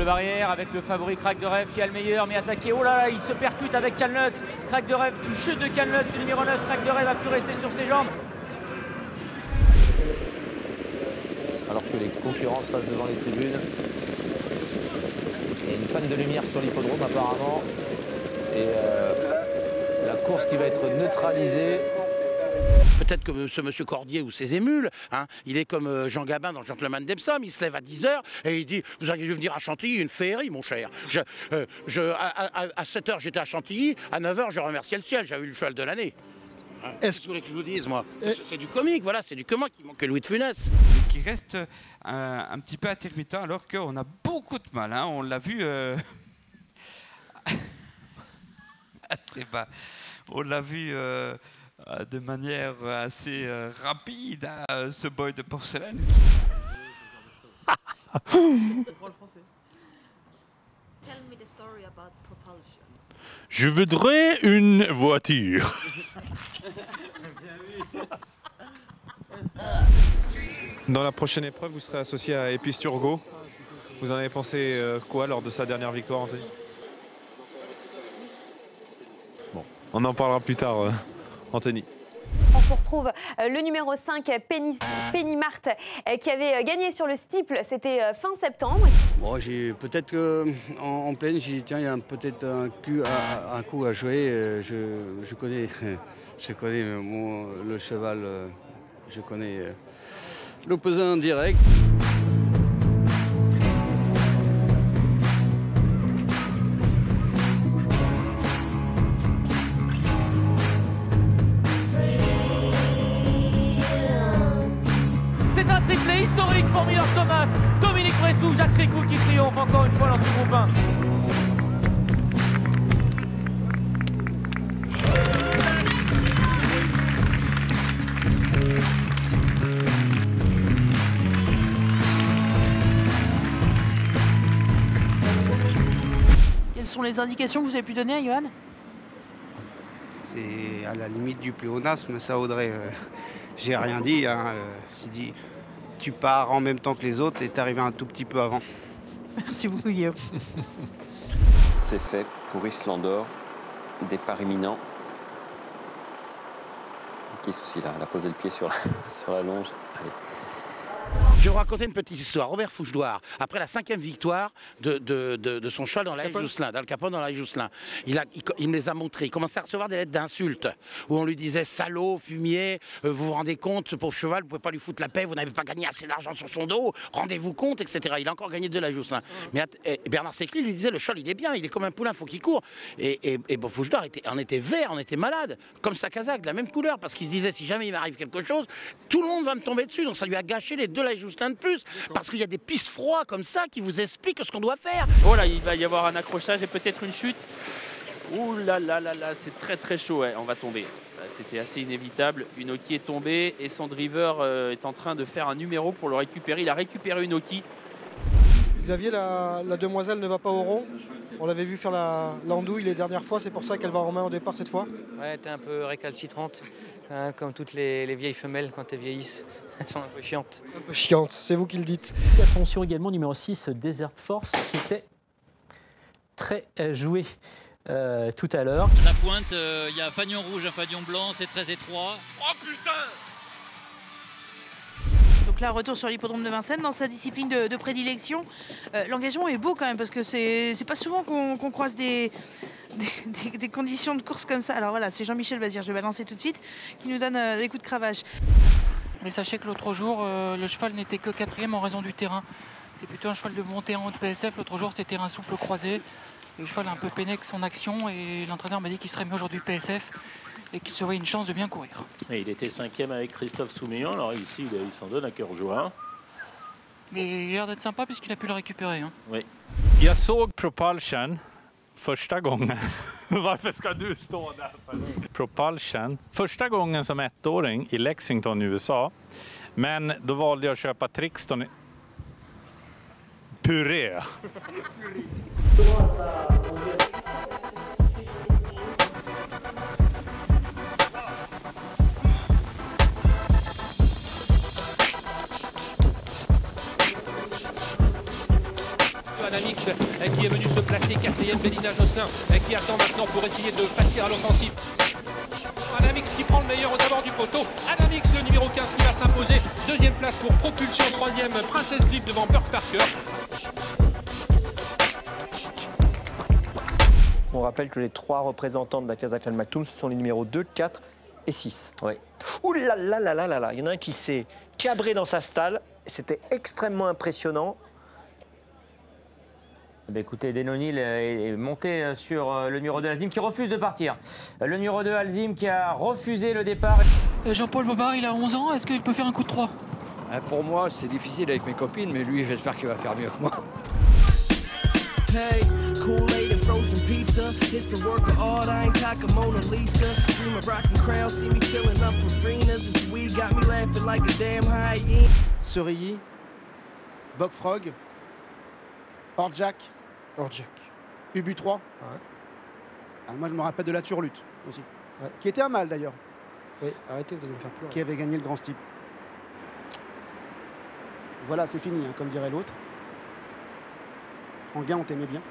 double barrière avec le favori Crack de Rêve qui a le meilleur, mais attaqué. Oh là là, il se percute avec Canlut. Crack de Rêve, une chute de Canlut, le numéro 9. Crack de Rêve a pu rester sur ses jambes. Alors que les concurrents passent devant les tribunes. Il y a une panne de lumière sur l'hippodrome apparemment. Et la course qui va être neutralisée. Peut-être que ce monsieur Cordier ou ses émules, hein, il est comme Jean Gabin dans le Gentleman d'Epsom, il se lève à 10 h et il dit « Vous auriez dû venir à Chantilly, une féerie, mon cher. À 7 h, j'étais à Chantilly, à 9 h, je remerciais le ciel, j'avais eu le cheval de l'année. Hein, Qu'est-ce que vous voulez que je vous dise, moi? C'est du comique, voilà, c'est du comique qui manque Louis de Funès. » Qui reste un petit peu intermittent alors qu'on a beaucoup de mal, hein, on l'a vu assez bas. On l'a vu de manière assez rapide, ce boy de porcelaine. Je voudrais une voiture. Dans la prochaine épreuve, vous serez associé à Episturgo. Vous en avez pensé quoi lors de sa dernière victoire, Anthony? Bon, on en parlera plus tard, Anthony. On se retrouve le numéro 5, Penny Marthe, qui avait gagné sur le steeple, c'était fin septembre. Bon, peut-être qu'en pleine, j'ai dit tiens, il y a peut-être un coup à jouer. Je connais, le cheval, je connais l'opposant direct. C'est un triplé historique pour Miller Thomas. Dominique Bressou, Jacques Ricou qui triomphe encore une fois dans ce groupe 1. Quelles sont les indications que vous avez pu donner à Johan? C'est à la limite du pléonasme, ça, Audrey. J'ai rien dit, hein. J'ai dit tu pars en même temps que les autres et t'es arrivé un tout petit peu avant. Merci beaucoup, Guillaume. C'est fait pour Islandor, départ imminent. Petit souci là, elle a posé le pied sur la longe. Allez. Je vais vous raconter une petite histoire. Robert Fouche-Douard, après la 5e victoire de son cheval dans la Jousselin, dans le Capone dans la Jousselin, il me les a montrés. Il commençait à recevoir des lettres d'insultes où on lui disait salaud, fumier, vous vous rendez compte, ce pauvre cheval, vous pouvez pas lui foutre la paix, vous n'avez pas gagné assez d'argent sur son dos, rendez-vous compte, etc. Il a encore gagné de la Jousselin. Mais Bernard Sécli lui disait le cheval il est bien, il est comme un poulain, faut qu'il court. Et bon, Fouche-Douard on était vert, on était malade, comme sa casaque, de la même couleur, parce qu'il se disait si jamais il m'arrive quelque chose, tout le monde va me tomber dessus. Donc ça lui a gâché les deux la Jousselin de plus, parce qu'il y a des pistes froids comme ça qui vous expliquent ce qu'on doit faire. Oh là, il va y avoir un accrochage et peut-être une chute. Ouh là là là là, c'est très très chaud, ouais, on va tomber. C'était assez inévitable. Unoki est tombé et son driver est en train de faire un numéro pour le récupérer. Il a récupéré Unoki. Xavier, la demoiselle ne va pas au rond. On l'avait vu faire l'andouille les dernières fois, c'est pour ça qu'elle va en main au départ cette fois. Ouais, elle était un peu récalcitrante, hein, comme toutes les vieilles femelles quand elles vieillissent. Elles sont un peu chiantes. Un peu chiantes, c'est vous qui le dites. Attention également, numéro 6, Desert Force, qui était très joué tout à l'heure. À la pointe, il y a un fanion rouge, un fanion blanc, c'est très étroit. Oh putain! Donc là, retour sur l'hippodrome de Vincennes, dans sa discipline de prédilection. L'engagement est beau quand même, parce que c'est pas souvent qu'on croise des conditions de course comme ça. Alors voilà, c'est Jean-Michel Bazir, je vais balancer tout de suite, qui nous donne des coups de cravache. Mais sachez que l'autre jour, le cheval n'était que 4e en raison du terrain. C'est plutôt un cheval de montée en haut de PSF. L'autre jour, c'était terrain souple croisé. Et le cheval a un peu peiné avec son action. Et l'entraîneur m'a dit qu'il serait mieux aujourd'hui PSF et qu'il se voyait une chance de bien courir. Et il était 5e avec Christophe Soumillon. Alors ici, il s'en donne à cœur joie. Mais il a l'air d'être sympa puisqu'il a pu le récupérer. Hein. Oui. Jag såg Propulsion första gången. Varför ska du stå där? Propulsion. Första gången som ettåring i Lexington i USA. Men då valde jag att köpa Trixton puré. Johan Amix Bélina Josselin qui attend maintenant pour essayer de passer à l'offensive. Adamix qui prend le meilleur aux abords du poteau. Adamix, le numéro 15 qui va s'imposer. Deuxième place pour Propulsion, troisième Princess Grip devant Burke Parker. On rappelle que les 3 représentants de la Kazakhstan Maktoum, ce sont les numéros 2, 4 et 6. Ouais. Ouh là là là là là là. Il y en a un qui s'est cabré dans sa stalle. C'était extrêmement impressionnant. Eh bien, écoutez, Denonil est monté sur le numéro 2 Alzim qui refuse de partir. Le numéro 2 Alzim qui a refusé le départ. Jean-Paul Bobard, il a 11 ans. Est-ce qu'il peut faire un coup de 3? Pour moi, c'est difficile avec mes copines, mais lui, j'espère qu'il va faire mieux que moi. Hey, Kool-Aid and frozen pizza. It's the work of art, I ain't talking Mona Lisa. Dream of rockin' crown, see me filling up arenas. This weed got me laughing like a damn hyena. Serilly, Bogfrog, Orjak, Ubu 3. Ouais. Ah, moi je me rappelle de la Turlute aussi, qui était un mal d'ailleurs. Oui, arrêtez, vous allez me faire pleurer. Qui avait gagné le Grand Steeple. Voilà, c'est fini, hein, comme dirait l'autre. En gain, on t'aimait bien.